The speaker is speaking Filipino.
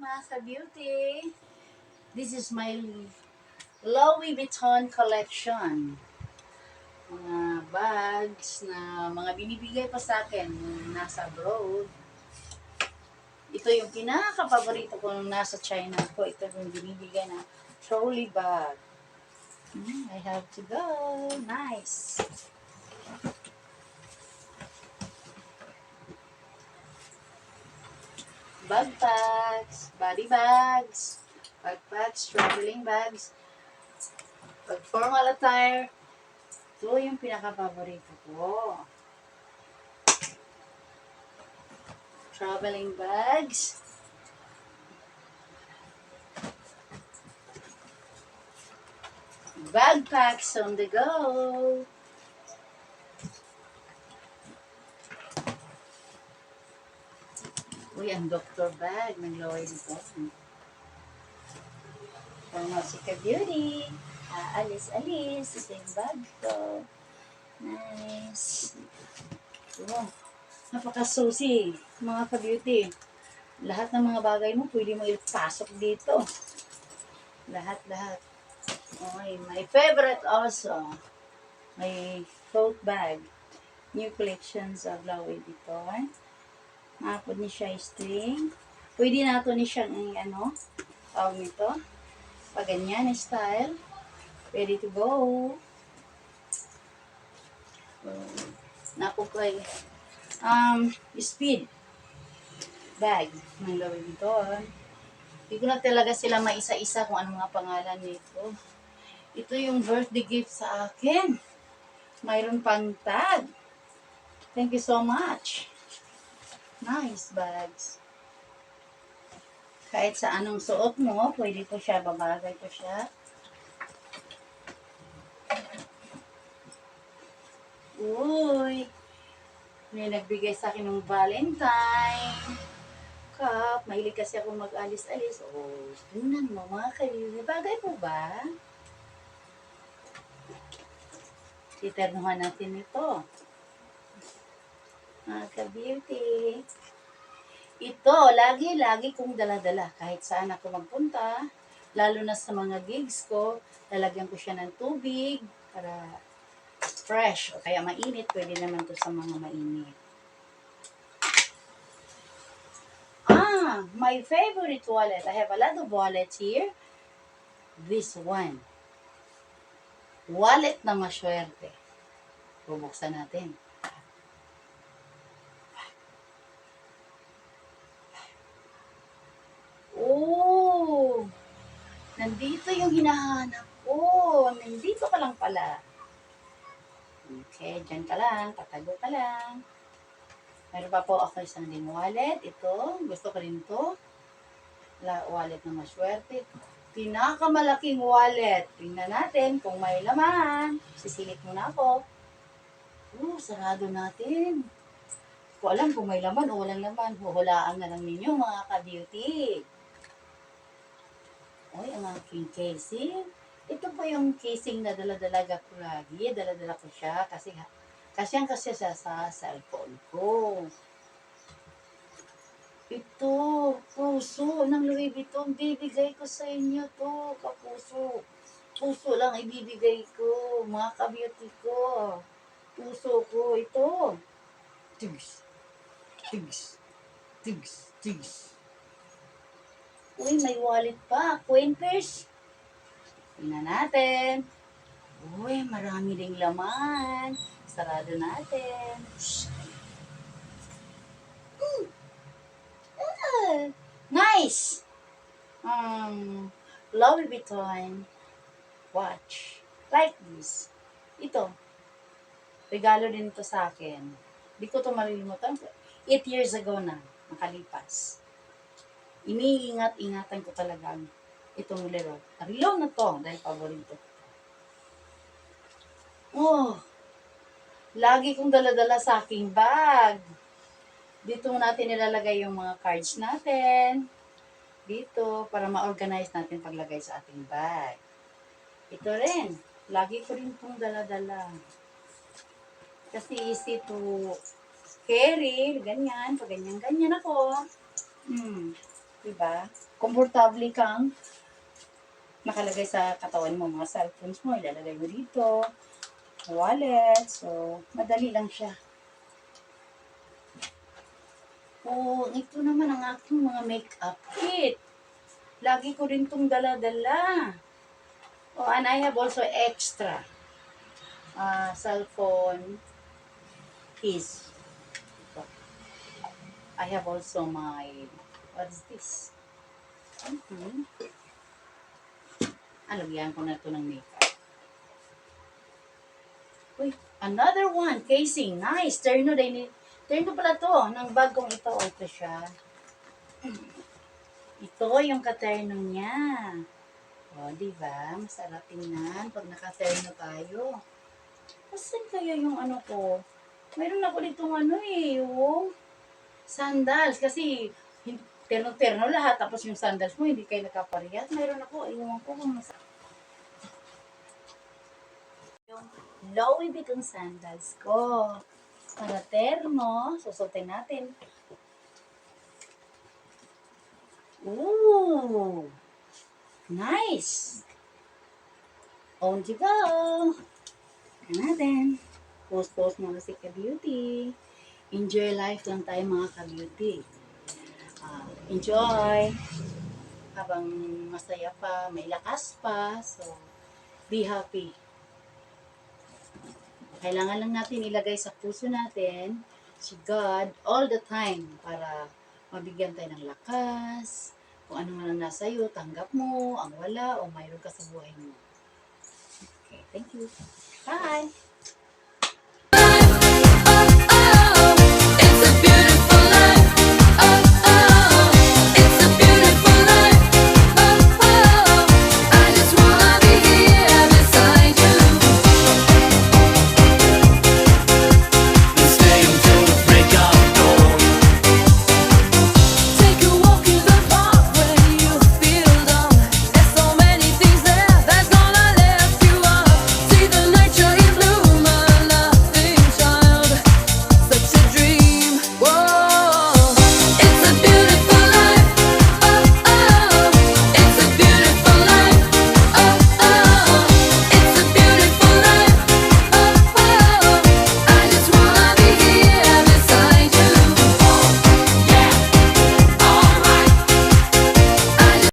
mga ka-beauty. This is my Louis Vuitton collection. Mga bags na mga binibigay pa sa akin nung nasa abroad. Ito yung pinaka-paborito ko nung nasa China ko. Ito yung binibigay na trolley bag. I have to go. Nice. Backpacks, body bags, backpacks, traveling bags, pag formal attire, ito yung pinaka-paborito ko. Traveling bags, backpacks on the go. Uy, ang doctor bag ng Louis Vuitton. Formal ka beauty. Alis-alis. Ito yung bag ko. Nice. Oh, napaka-susi, mga ka-beauty. Lahat ng mga bagay mo, pwede mo ipasok dito. Lahat. Okay, my favorite also. My tote bag. New collections of Louis Vuitton. Makapod ni siya string. Pwede na ito ni siyang, tawag nito. Pag ganyan, style. Ready to go. Napo ko ay speed bag ng Louis Vuitton. Hindi ko na talaga sila maisa-isa kung ano mga pangalan nito. Ito yung birthday gift sa akin. Mayroon pang tag. Thank you so much. Nice bags. Kahit sa anong suot mo, pwede po siya, babagay po siya. Uy! May nagbigay sa akin ng Valentine cup. Mahilig kasi ako mag-alis-alis. Oh, tingnan mo mga kaibigan. Bagay po ba? Titernuhan natin ito. Mga ka-beauty. Ito, lagi kong dala-dala. Kahit saan ako magpunta, lalo na sa mga gigs ko, lalagyan ko siya ng tubig para fresh. O kaya mainit, pwede naman to sa mga mainit. My favorite wallet. I have a lot of wallets here. This one. Wallet na maswerte. Bubuksan natin. Oh! Nandito yung hinahanap ko. Nandito ka lang pala. Okay, dyan ka lang. Tatago ka lang. Meron pa po ako isang din wallet. Ito, gusto ko rin to. Wallet na maswerte. Pinakamalaking wallet. Tingnan natin kung may laman. Sisilip muna ako. Sarado natin. Hindi ko alam kung may laman o walang laman. Huhulaan na lang ninyo mga ka-beauty. Uy, ang aking casing. Ito po yung casing na dala-dala ko lagi. Dala-dala ko siya kasi siya sa cellphone ko. Ito, puso ng Louis Vuitton. Bibigay ko sa inyo to, kapuso. Puso lang ibibigay ko, mga ka-beauty ko. Puso ko, ito. Tigs. Uy, may wallet pa. Coin purse. Tingnan natin. Uy, marami ding laman. Sarado natin. Nice! Louis Vuitton watch. Like this. Ito. Regalo din to sa akin. Di ko to malilimutan. 8 years ago na. Nakalipas. Iniingat-ingatan ko talaga itong laro. Arilaw na to dahil paborito. Lagi kong dala-dala sa aking bag. Dito natin nilalagay yung mga cards natin. Dito, para ma-organize natin paglagay sa ating bag. Ito rin. Lagi ko rin pong dala-dala. Kasi easy to carry. Ganyan. Pag ganyan-ganyan ako. Diba? komportable kang nakalagay sa katawan mo. Mga cellphones mo, ilalagay mo dito. Wallet. So, madali lang siya. Oh, ito naman ang aking mga makeup kit. Lagi ko rin itong dala-dala. Oh, and I have also extra cellphone case. Ito. I have also my, what is this? Alagyan ko na ito ng makeup. Uy, another one, casing. Nice. Terno pala to ng bagong ito. Ito siya. Ito yung katerno niya. O, diba? Masarap tingnan pag nakaterno tayo. Asan kaya yung ano ko? Mayroon ako ditong yung sandals. Kasi, terno-terno lahat. Tapos yung sandals mo, hindi kayo nakaparehas. Mayroon ako. Iwan ko kung nasa. Yung Louis Vuitton sandals ko. Para terno. Susutin natin. Ooh! Nice! On to go! Tignan natin. Post muna si Ka-Beauty. Enjoy life lang tayo mga Ka-Beauty. Enjoy! Habang masaya pa, may lakas pa. So, be happy. Kailangan lang natin ilagay sa puso natin si God all the time para mabigyan tayo ng lakas. Kung ano man ang nasa iyo, tanggap mo, ang wala, o mayroon ka sa buhay mo. Okay, thank you. Bye!